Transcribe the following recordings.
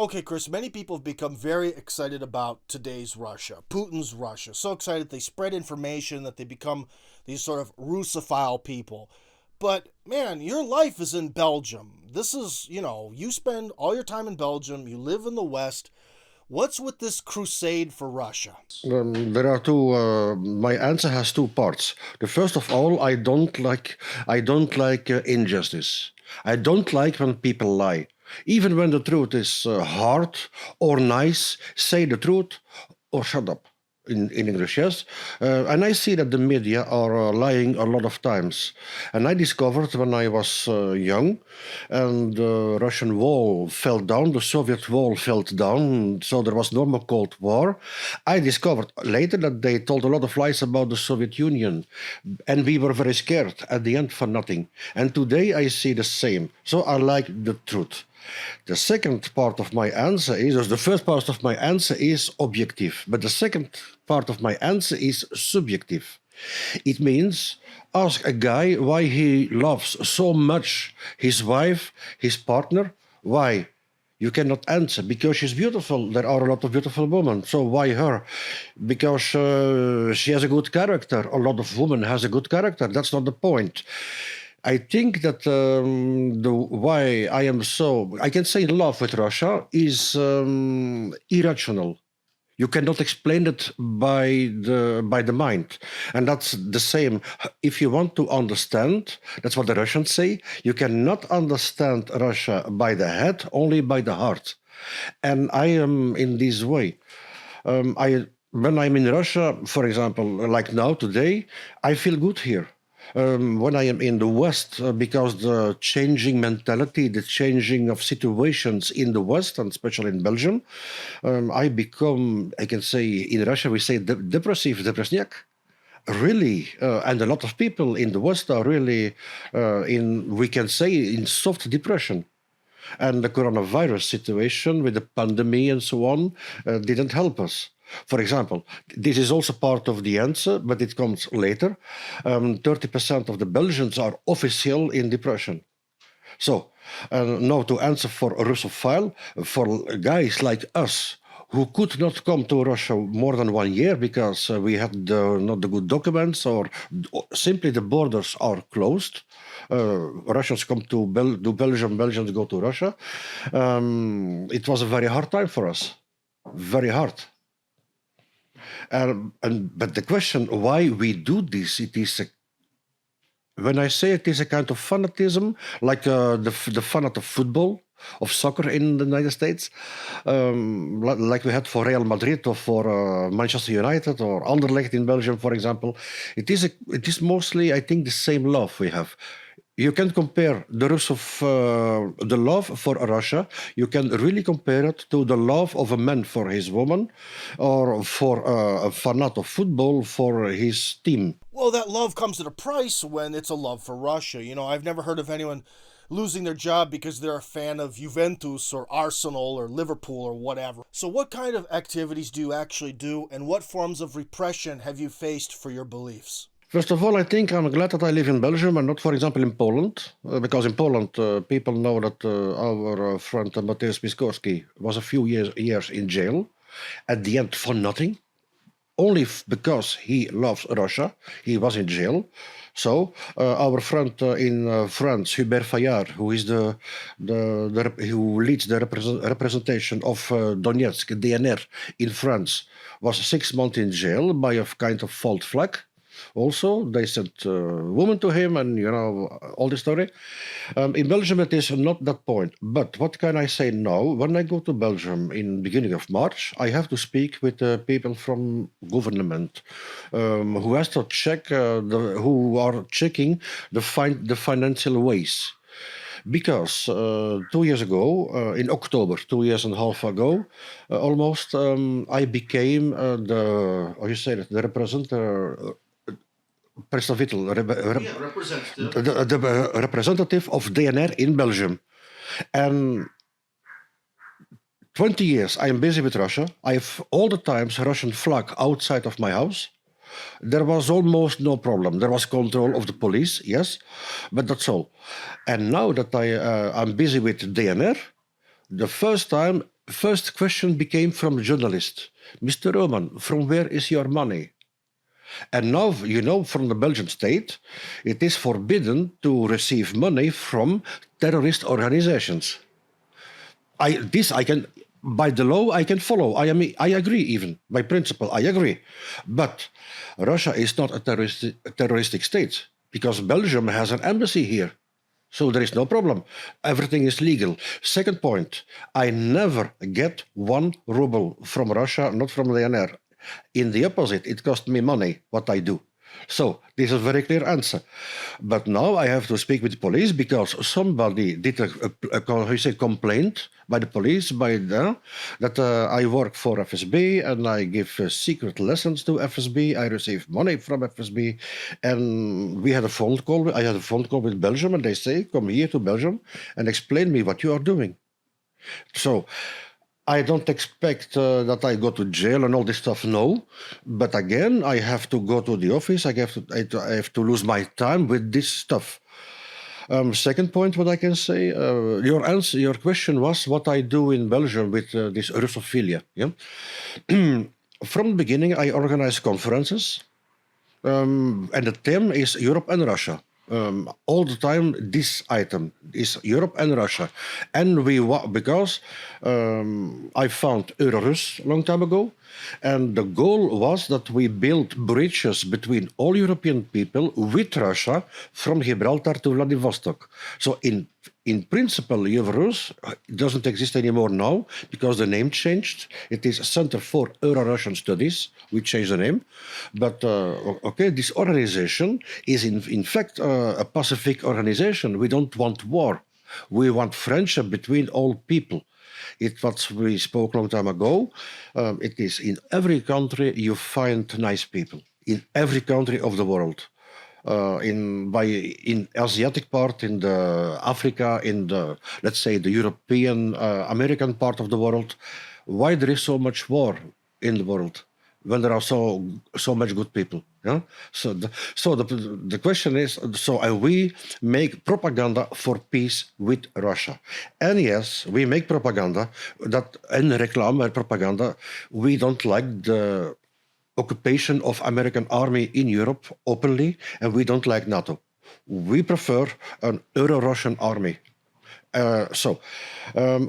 Okay, Kris, many people have become very excited about today's Russia, Putin's Russia. So excited they spread information that they become these sort of Russophile people. But man, your life is in Belgium. This is, you spend all your time in Belgium, you live in the West. What's with this crusade for Russia? There are two. My answer has two parts. The first of all, I don't like injustice. I don't like when people lie. Even when the truth is hard or nice, say the truth or shut up. In English, yes. And I see that the media are lying a lot of times. And I discovered when I was young and the Russian wall fell down, the Soviet wall fell down, so there was no more Cold War. I discovered later that they told a lot of lies about the Soviet Union. And we were very scared at the end for nothing. And today I see the same. So I like the truth. The second part of my answer is, or the first part of my answer is objective, but the second part of my answer is subjective. It means ask a guy why he loves so much his wife, his partner. Why? You cannot answer because she's beautiful. There are a lot of beautiful women. So why her? Because she has a good character. A lot of women has a good character. That's not the point. I think that the why I can say in love with Russia is irrational. You cannot explain it by the mind, and that's the same. If you want to understand, that's what the Russians say. You cannot understand Russia by the head, only by the heart. And I am in this way. I When I'm in Russia, for example, like now today, I feel good here when I am in the West, because the changing mentality, the changing of situations in the West, and especially in Belgium, I can say in Russia, we say depressive, depresniak. Really, and a lot of people in the West are really we can say, in soft depression. And the coronavirus situation with the pandemic and so on didn't help us. For example, this is also part of the answer, but it comes later. 30% of the Belgians are official in depression. So, now to answer for a Russophile, for guys like us who could not come to Russia more than 1 year because we had not the good documents, or simply the borders are closed. Russians come to Belgium, Belgians go to Russia. It was a very hard time for us, very hard. But the question why we do this, when I say it is a kind of fanatism, like the fanatic of football, of soccer in the United States, like we had for Real Madrid or for Manchester United or Anderlecht in Belgium, for example. It is mostly, I think, the same love we have. You can compare the love for Russia. You can really compare it to the love of a man for his woman, or for a fanat of football for his team. Well, that love comes at a price when it's a love for Russia. I've never heard of anyone losing their job because they're a fan of Juventus or Arsenal or Liverpool or whatever. So what kind of activities do you actually do, and what forms of repression have you faced for your beliefs? First of all, I think I'm glad that I live in Belgium and not, for example, in Poland, because in Poland, people know that our friend Mateusz Piskorski was a few years in jail, at the end for nothing, only because he loves Russia. He was in jail. So our friend in France, Hubert Fayard, who is who leads the representation of Donetsk, DNR, in France, was 6 months in jail by a kind of false flag. Also, they sent a woman to him, and all the story. In Belgium, it is not that point. But what can I say now? When I go to Belgium in beginning of March, I have to speak with people from government who has to check who are checking the financial ways. Because 2 years ago, in October, 2 years and a half ago, almost, I became the representative. The representative of DNR in Belgium. And 20 years I am busy with Russia. I have all the times Russian flag outside of my house. There was almost no problem. There was control of the police, yes, but that's all. And now that I'm busy with DNR, the first time first question became from a journalist, Mr. Roman, from where is your money? And now, from the Belgian state, it is forbidden to receive money from terrorist organizations. I can, by the law, I can follow. I agree even, by principle, I agree. But Russia is not a terroristic state because Belgium has an embassy here. So there is no problem. Everything is legal. Second point, I never get 1 ruble from Russia, not from the DNR. In the opposite, it cost me money, what I do. So this is a very clear answer. But now I have to speak with the police because somebody did a complaint by the police that I work for FSB and I give secret lessons to FSB. I receive money from FSB, and we had a phone call. I had a phone call with Belgium, and they say, "Come here to Belgium and explain me what you are doing." So I don't expect that I go to jail and all this stuff, no. But again, I have to go to the office. I have to lose my time with this stuff. Second point, what I can say, your question was what I do in Belgium with this russophilia. Yeah? From the beginning, I organize conferences, and the theme is Europe and Russia. All the time, this item is Europe and Russia, and because I found Eurorus a long time ago, and the goal was that we build bridges between all European people with Russia from Gibraltar to Vladivostok. So in principle, Eurorus doesn't exist anymore now because the name changed. It is Center for Euro-Russian Studies. We changed the name. But, this organization is in fact a pacific organization. We don't want war. We want friendship between all people. It's what we spoke a long time ago. It is in every country you find nice people. In every country of the world. In Asiatic part, in the Africa, in the, let's say, the European, American part of the world, why there is so much war in the world when there are so much good people? Yeah? So the question is, we make propaganda for peace with Russia. And yes, we make propaganda and reclame propaganda. We don't like the occupation of American army in Europe openly, and we don't like NATO. We prefer an Euro-Russian army.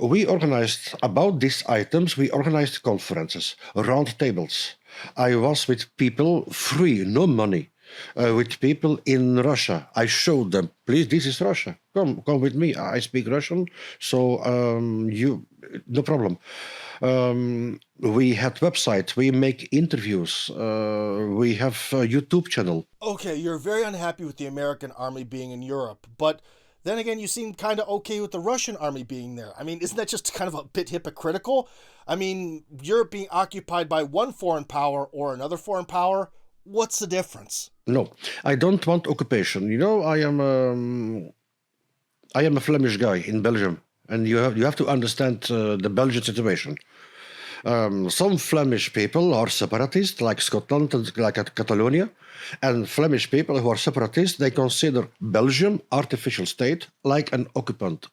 We organized about these items, we organized conferences, round tables. I was with people free, no money, with people in Russia. I showed them, please, this is Russia. Come with me. I speak Russian, so no problem. We had websites, we make interviews, we have a YouTube channel. Okay, you're very unhappy with the American army being in Europe, but then again, you seem kind of okay with the Russian army being there. I mean, isn't that just kind of a bit hypocritical? I mean, Europe being occupied by one foreign power or another foreign power, what's the difference? No, I don't want occupation. I am a Flemish guy in Belgium, and you have to understand the Belgian situation. Some Flemish people are separatists, like Scotland and like Catalonia, and Flemish people who are separatists, they consider Belgium, artificial state, like an occupant.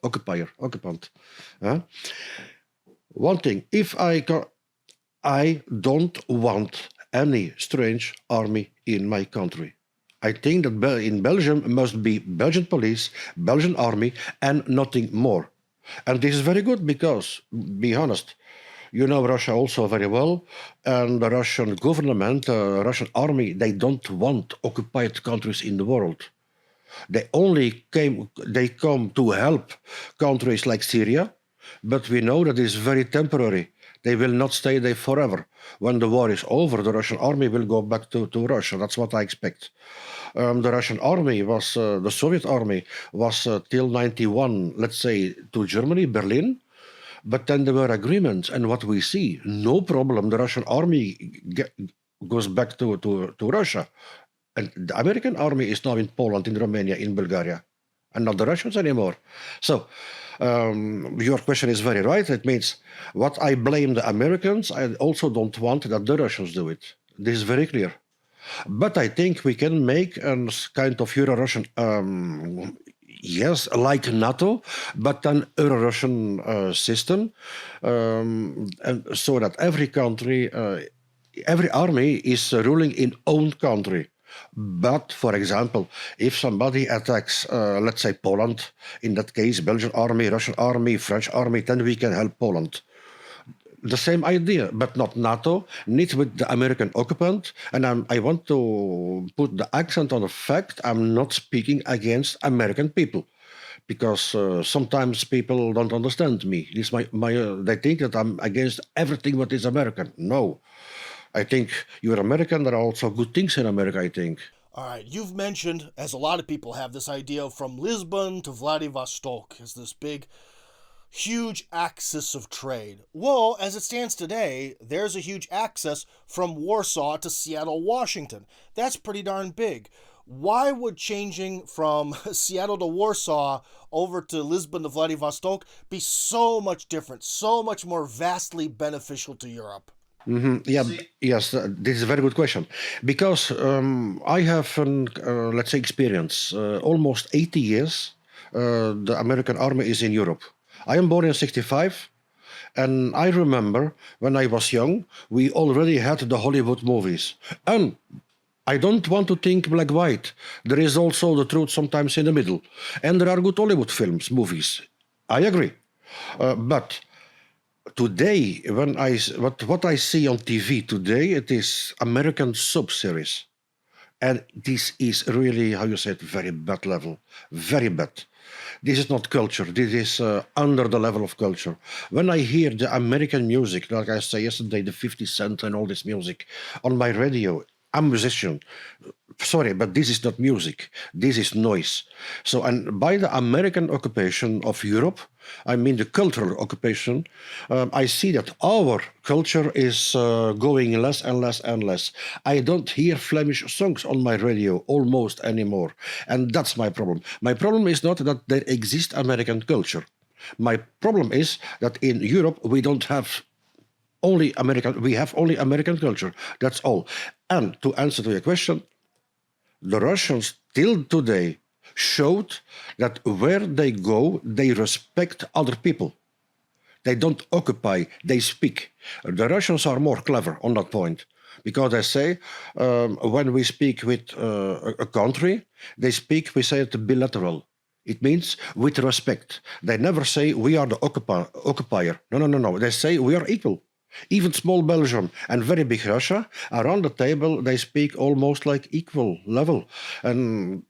One thing, I don't want any strange army in my country. I think that in Belgium must be Belgian police, Belgian army, and nothing more. And this is very good because, be honest, you know Russia also very well, and the Russian government, Russian army, they don't want occupied countries in the world. They come to help countries like Syria, but we know that it's very temporary. They will not stay there forever. When the war is over, the Russian army will go back to Russia. That's what I expect. The Russian army was, the Soviet army was till 91, let's say, to Germany, Berlin. But then there were agreements, and what we see, no problem, the Russian army goes back to Russia. And the American army is now in Poland, in Romania, in Bulgaria, and not the Russians anymore. So your question is very right. It means what I blame the Americans, I also don't want that the Russians do it. This is very clear. But I think we can make a kind of Euro-Russian Yes, like NATO, but an Euro-Russian system, and so that every country, every army is ruling in own country. But, for example, if somebody attacks, let's say Poland, in that case, Belgian army, Russian army, French army, then we can help Poland. The same idea, but not NATO, not with the American occupant. And I want to put the accent on the fact I'm not speaking against American people, because sometimes people don't understand me. This they think that I'm against everything what is American. No, I think you're American. There are also good things in America, I think. All right, you've mentioned, as a lot of people have, this idea from Lisbon to Vladivostok as this big, huge axis of trade. Well, as it stands today, there's a huge axis from Warsaw to Seattle, Washington. That's pretty darn big. Why would changing from Seattle to Warsaw over to Lisbon to Vladivostok be so much different, so much more vastly beneficial to Europe? Yeah, yes, this is a very good question, because I have an, let's say, experience. Almost 80 years, the American army is in Europe. I am born in 65, and I remember when I was young, we already had the Hollywood movies. And I don't want to think black-white. There is also the truth sometimes in the middle. And there are good Hollywood films, movies. I agree. But today, what I see on TV today, it is American sub-series. And this is really, how you say it, very bad level. Very bad. This is not culture. This is under the level of culture. When I hear the American music, like I said yesterday, the 50 Cent and all this music on my radio, I'm a musician. Sorry, but this is not music. This is noise. So, and by the American occupation of Europe, I mean the cultural occupation, I see that our culture is going less and less and less. I don't hear Flemish songs on my radio almost anymore. And that's my problem. My problem is not that there exists American culture. My problem is that in Europe we don't have only American, we have only American culture. That's all. And to answer to your question, the Russians till today showed that where they go, they respect other people. They don't occupy, they speak. The Russians are more clever on that point, because they say when we speak with a country, we say it bilateral. It means with respect. They never say we are the occupier. No. They say we are equal. Even small Belgium and very big Russia, around the table, they speak almost like equal level. And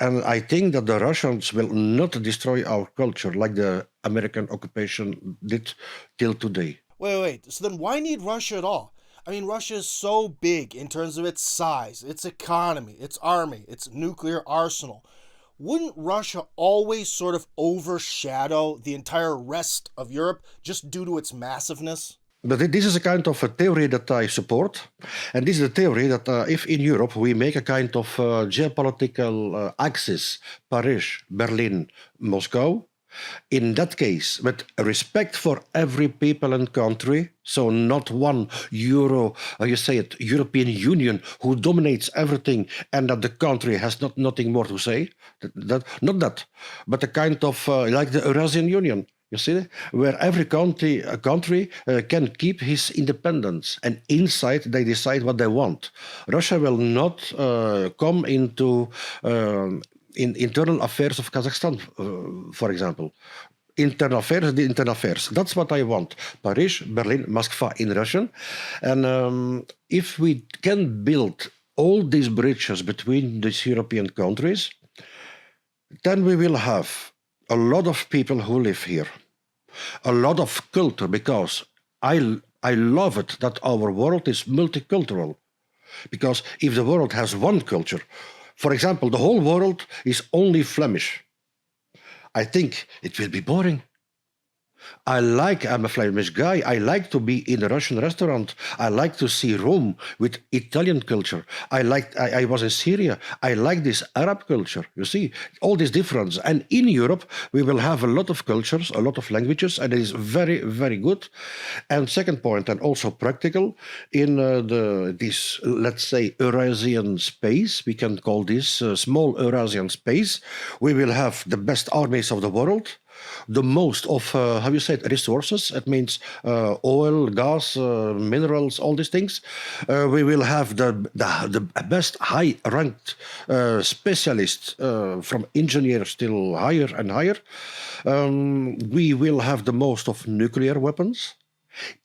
I think that the Russians will not destroy our culture like the American occupation did till today. Wait. So then why need Russia at all? I mean, Russia is so big in terms of its size, its economy, its army, its nuclear arsenal. Wouldn't Russia always sort of overshadow the entire rest of Europe just due to its massiveness? But this is a kind of a theory that I support. And this is a theory that if in Europe we make a kind of geopolitical axis, Paris, Berlin, Moscow, in that case, with respect for every people and country, so not one European Union who dominates everything and that the country has nothing more to say, not that, but a kind of like the Eurasian Union. You see, where every country can keep his independence, and inside they decide what they want. Russia will not come into in internal affairs of Kazakhstan, for example. Internal affairs, the internal affairs. That's what I want. Paris, Berlin, Moscow in Russian. And if we can build all these bridges between these European countries, then we will have a lot of people who live here. A lot of culture, because I love it that our world is multicultural. Because if the world has one culture, for example, the whole world is only Flemish, I think it will be boring. I'm a Flemish guy. I like to be in a Russian restaurant. I like to see Rome with Italian culture. I was in Syria. I like this Arab culture. You see, all this difference. And in Europe, we will have a lot of cultures, a lot of languages, and it is very, very good. And second point, and also practical, in this, let's say, Eurasian space, we can call this small Eurasian space, we will have the best armies of the world, the most of how you say it, resources. It means oil, gas, minerals, all these things. We will have the best high ranked specialists from engineers till higher and higher. We will have the most of nuclear weapons.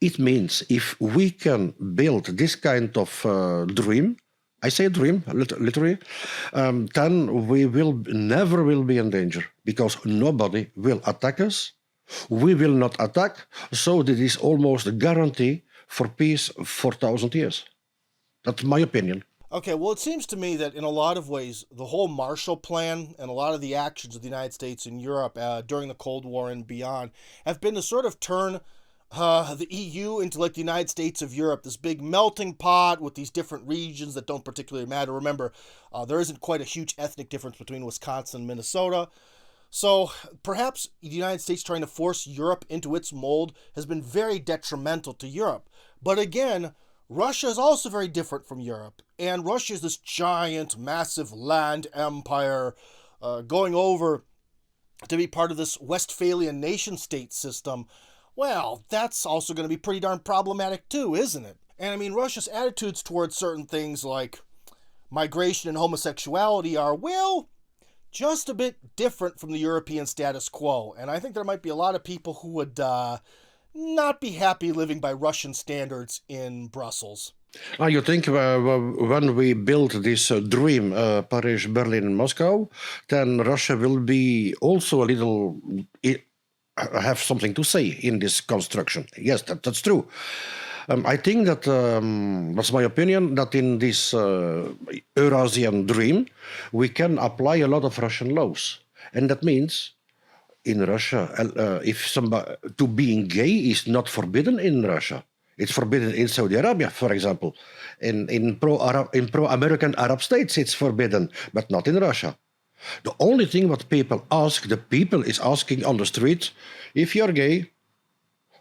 It means if we can build this kind of dream, I say dream, literally, then we will never will be in danger because nobody will attack us. We will not attack, so this is almost a guarantee for peace for 1,000 years. That's my opinion. Okay, well, it seems to me that in a lot of ways, the whole Marshall Plan and a lot of the actions of the United States and Europe during the Cold War and beyond have been to sort of turn the EU into like the United States of Europe, this big melting pot with these different regions that don't particularly matter. Remember, there isn't quite a huge ethnic difference between Wisconsin and Minnesota. So perhaps the United States trying to force Europe into its mold has been very detrimental to Europe. But again, Russia is also very different from Europe. And Russia is this giant, massive land empire going over to be part of this Westphalian nation-state system. Well, that's also going to be pretty darn problematic too, isn't it? And I mean, Russia's attitudes towards certain things like migration and homosexuality are, well, just a bit different from the European status quo. And I think there might be a lot of people who would not be happy living by Russian standards in Brussels. You think when we build this dream, Paris, Berlin, Moscow, then Russia will be also a little... have something to say in this construction. Yes, that's true. I think that, that's my opinion, that in this Eurasian dream, we can apply a lot of Russian laws. And that means in Russia, if somebody, to being gay is not forbidden in Russia. It's forbidden in Saudi Arabia, for example. In pro-American Arab states, it's forbidden, but not in Russia. The only thing what people ask, the people is asking on the street, if you're gay,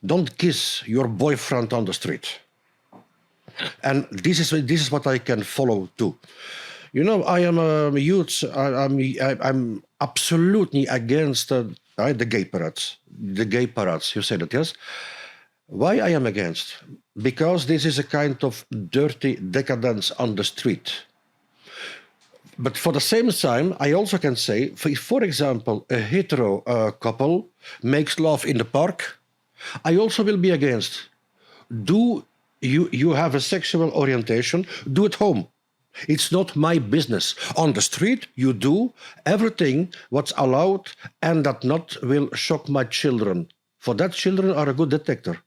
don't kiss your boyfriend on the street. And this is what I can follow too. You know, I am a youth. I'm absolutely against the gay parades. The gay parades. You said it, yes. Why I am against? Because this is a kind of dirty decadence on the street. But for the same time, I also can say, for example, a hetero couple makes love in the park, I also will be against. Do you have a sexual orientation? Do it home. It's not my business. On the street, you do everything what's allowed and that not will shock my children. For that, children are a good detector.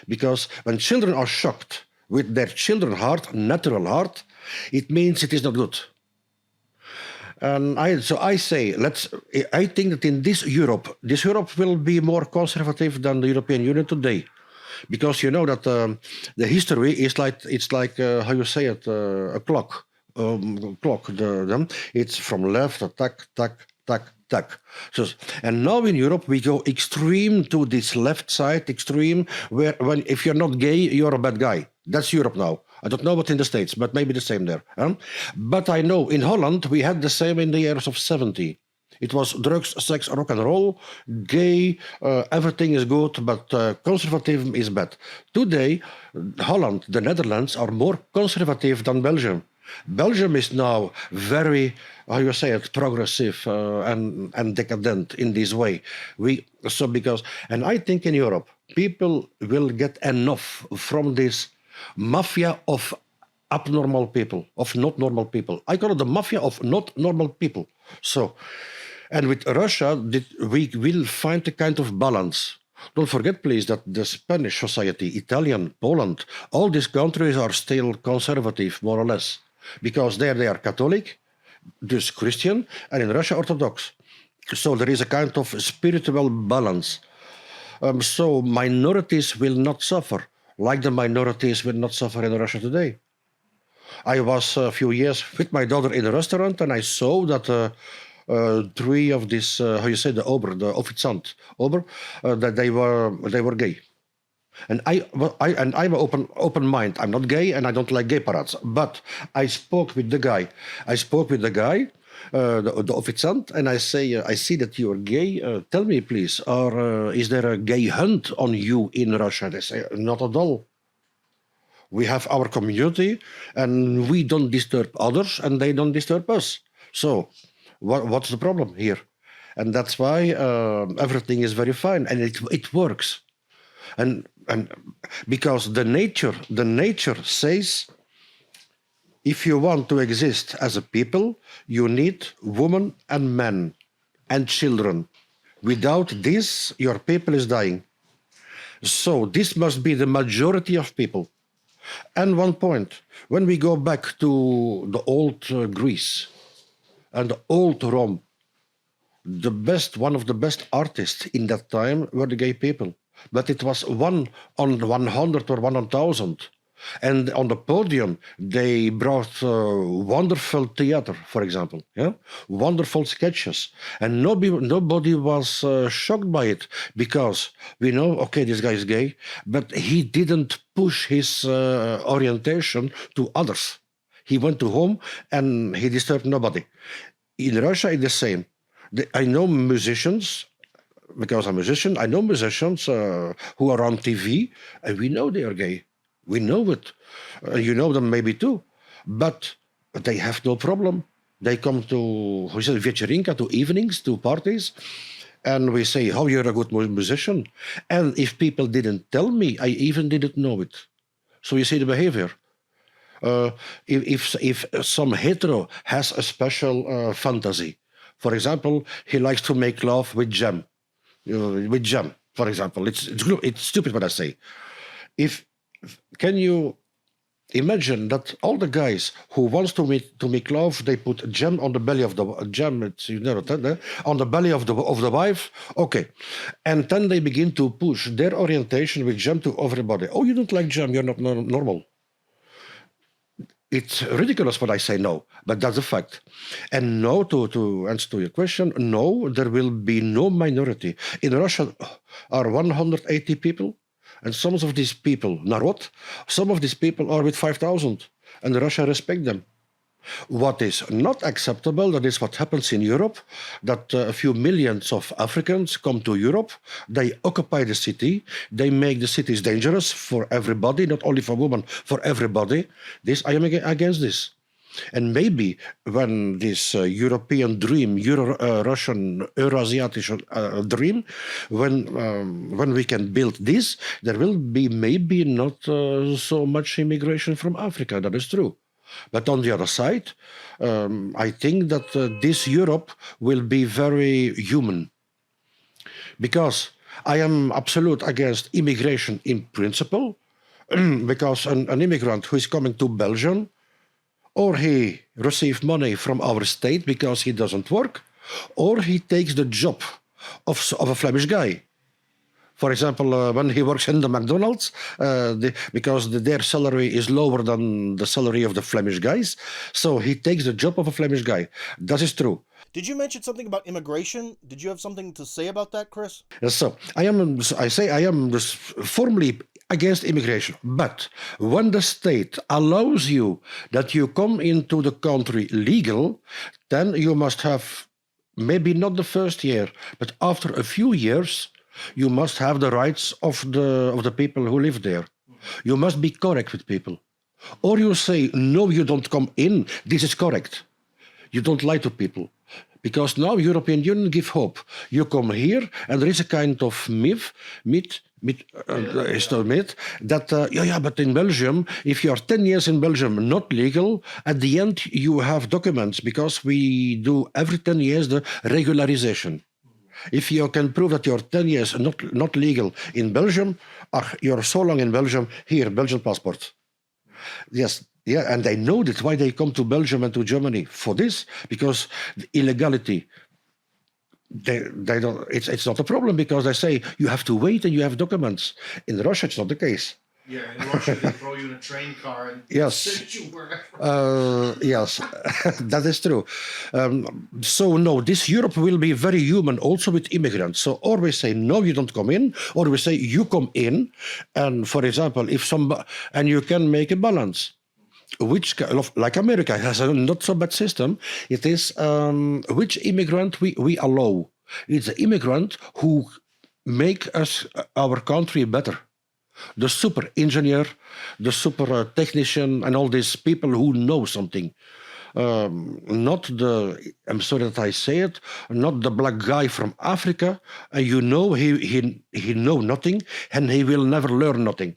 Because when children are shocked with their children's heart, natural heart, it means it is not good. And I think that in this Europe will be more conservative than the European Union today, because you know that the history is like how you say it, a clock. It's from left, tack, tack, tack, tack. So, and now in Europe we go extreme to this left side extreme, where when if you're not gay, you're a bad guy. That's Europe now. I don't know what in the States, but maybe the same there. But I know in Holland we had the same in the years of 70. It was drugs, sex, rock and roll, gay, everything is good, but conservatism is bad. Today, Holland, the Netherlands, are more conservative than Belgium. Belgium is now very, how you say it, progressive and decadent in this way. And I think in Europe, people will get enough from this mafia of abnormal people, of not normal people. I call it the mafia of not normal people. So, and with Russia, we will find a kind of balance. Don't forget, please, that the Spanish society, Italian, Poland, all these countries are still conservative, more or less, because there they are Catholic, dus Christian, and in Russia, Orthodox. So there is a kind of spiritual balance. So minorities will not suffer, like the minorities will not suffer in Russia today. I was a few years with my daughter in a restaurant, and I saw that three of these, how you say, the Offiziant, that they were gay. And I'm an open mind. I'm not gay, and I don't like gay parades. But I spoke with the guy. The Offiziant, and I say, I see that you are gay. Tell me, please, or is there a gay hunt on you in Russia? They say, not at all. We have our community, and we don't disturb others, and they don't disturb us. So, what's the problem here? And that's why everything is very fine, and it works. And because the nature says, if you want to exist as a people, you need women and men and children. Without this, your people is dying. So this must be the majority of people. And one point, when we go back to the old Greece and the old Rome, one of the best artists in that time were the gay people. But it was 1 on 100 or 1 on 1,000. And on the podium, they brought wonderful theater, for example, wonderful sketches. And nobody was shocked by it, because we know, okay, this guy is gay, but he didn't push his orientation to others. He went to home and he disturbed nobody. In Russia, it's the same. I know musicians, because I'm a musician, I know musicians who are on TV, and we know they are gay. We know it. You know them maybe too. But they have no problem. They come to, večerinka, to evenings, to parties, and we say, oh, you're a good musician. And if people didn't tell me, I even didn't know it. So you see the behavior. If some hetero has a special fantasy, for example, he likes to make love with jam, for example. It's stupid what I say. Can you imagine that all the guys who wants to make love, they put jam on the belly of the on the belly of the wife? Okay, and then they begin to push their orientation with jam to everybody. Oh, you don't like jam? You're not normal. It's ridiculous what I say, no, but that's a fact. And no, to answer to your question, no, there will be no minority. In Russia are 180 people. And some of these people, narod, some of these people are with 5,000, and Russia respect them. What is not acceptable, that is what happens in Europe, that a few millions of Africans come to Europe, they occupy the city, they make the cities dangerous for everybody, not only for women, for everybody. I am against this. And maybe when this European dream, Russian, Eurasiatic dream, when we can build this, there will be maybe not so much immigration from Africa. That is true. But on the other side, I think that this Europe will be very human. Because I am absolute against immigration in principle, because an immigrant who is coming to Belgium, or he receives money from our state because he doesn't work, or he takes the job of a Flemish guy. For example, when he works in the McDonald's, because their salary is lower than the salary of the Flemish guys, so he takes the job of a Flemish guy. That is true. Did you mention something about immigration? Did you have something to say about that, Kris? So I am formally against immigration. But when the state allows you that you come into the country legal, then you must have, maybe not the first year, but after a few years, you must have the rights of the people who live there. You must be correct with people. Or you say, no, you don't come in, this is correct. You don't lie to people. Because now European Union give hope. You come here, and there is a kind of myth that, but in Belgium, if you are 10 years in Belgium, not legal, at the end you have documents, because we do every 10 years the regularization. If you can prove that you're 10 years not legal in Belgium, you're so long in Belgium, here, Belgian passport. Yes, yeah, and they know that why they come to Belgium and to Germany for this, because the illegality they don't. It's not a problem because they say you have to wait and you have documents. In Russia, it's not the case. Yeah, in Russia they throw you in a train car and Yes. send you wherever. Yes, that is true. So no, this Europe will be very human also with immigrants. So or we say no, you don't come in, or we say you come in, and for example, if and you can make a balance. Which, like America has a not so bad system, it is which immigrant we allow. It's the immigrant who make us our country better. The super engineer, the super technician, and all these people who know something. Not the, I'm sorry that I say it, not the black guy from Africa. You know he know nothing and he will never learn nothing.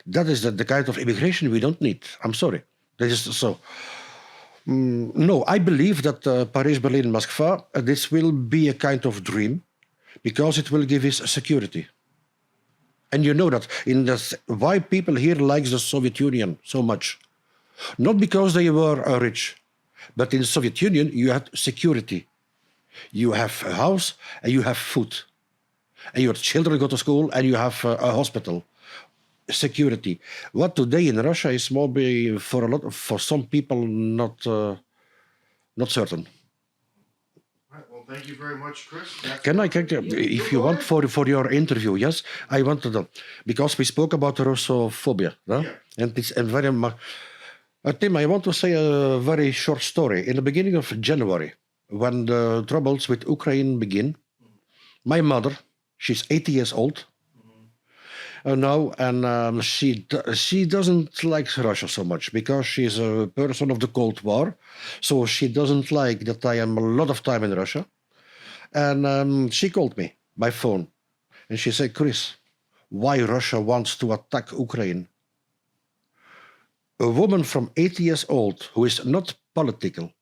That is the kind of immigration we don't need. I'm sorry. That is so. No, I believe that Paris, Berlin, Moscow, this will be a kind of dream because it will give us security. And you know that why people here like the Soviet Union so much. Not because they were rich, but in the Soviet Union you had security. You have a house and you have food. And your children go to school and you have a hospital. Security. What today in Russia is maybe for some people not certain. Right, well, thank you very much, Kris. Can if you want for your interview, yes, I wanted to, because we spoke about Russophobia, no? Yeah. And it's a very Tim, I want to say a very short story. In the beginning of January, when the troubles with Ukraine begin, my mother, she's 80 years old. Now, and she doesn't like Russia so much because she's a person of the Cold War, so she doesn't like that I am a lot of time in Russia. And she called me by phone, and she said, "Kris, why Russia wants to attack Ukraine?" A woman from 80 years old who is not political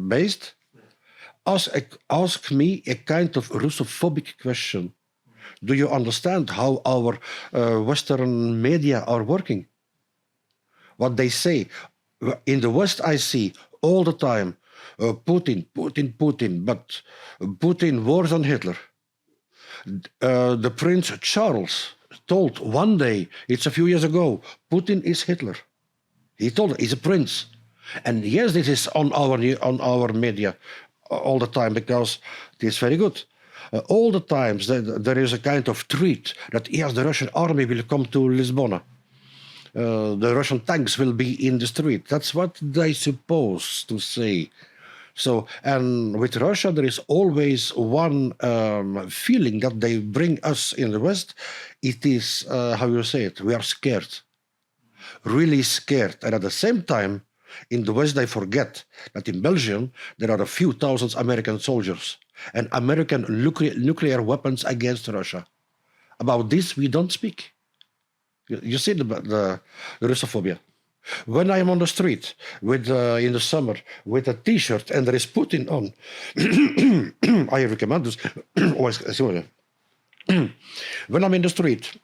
based asked me a kind of Russophobic question. Do you understand how our Western media are working? What they say. In the West, I see all the time Putin, Putin, Putin, but Putin worse than Hitler. The Prince Charles told one day, it's a few years ago, Putin is Hitler. He told he's a prince. And yes, this is on our media all the time because it is very good. All the times there is a kind of threat that yes, the Russian army will come to Lisbon. The Russian tanks will be in the street. That's what they supposed to say. So, and with Russia, there is always one feeling that they bring us in the West. It is, how you say it, we are scared. Really scared. And at the same time, in the West, they forget that in Belgium, there are a few thousand American soldiers and American nuclear weapons against Russia. About this, we don't speak. You see the Russophobia. When I am on the street with in the summer with a T-shirt and there is Putin on, I recommend this. When I'm in the street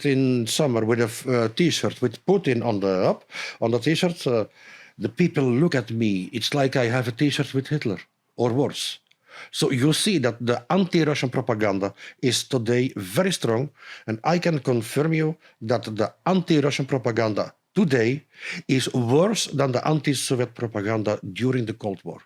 in summer with a T-shirt with Putin on the T-shirt, the people look at me. It's like I have a T-shirt with Hitler or worse. So you see that the anti-Russian propaganda is today very strong, and I can confirm you that the anti-Russian propaganda today is worse than the anti-Soviet propaganda during the Cold War.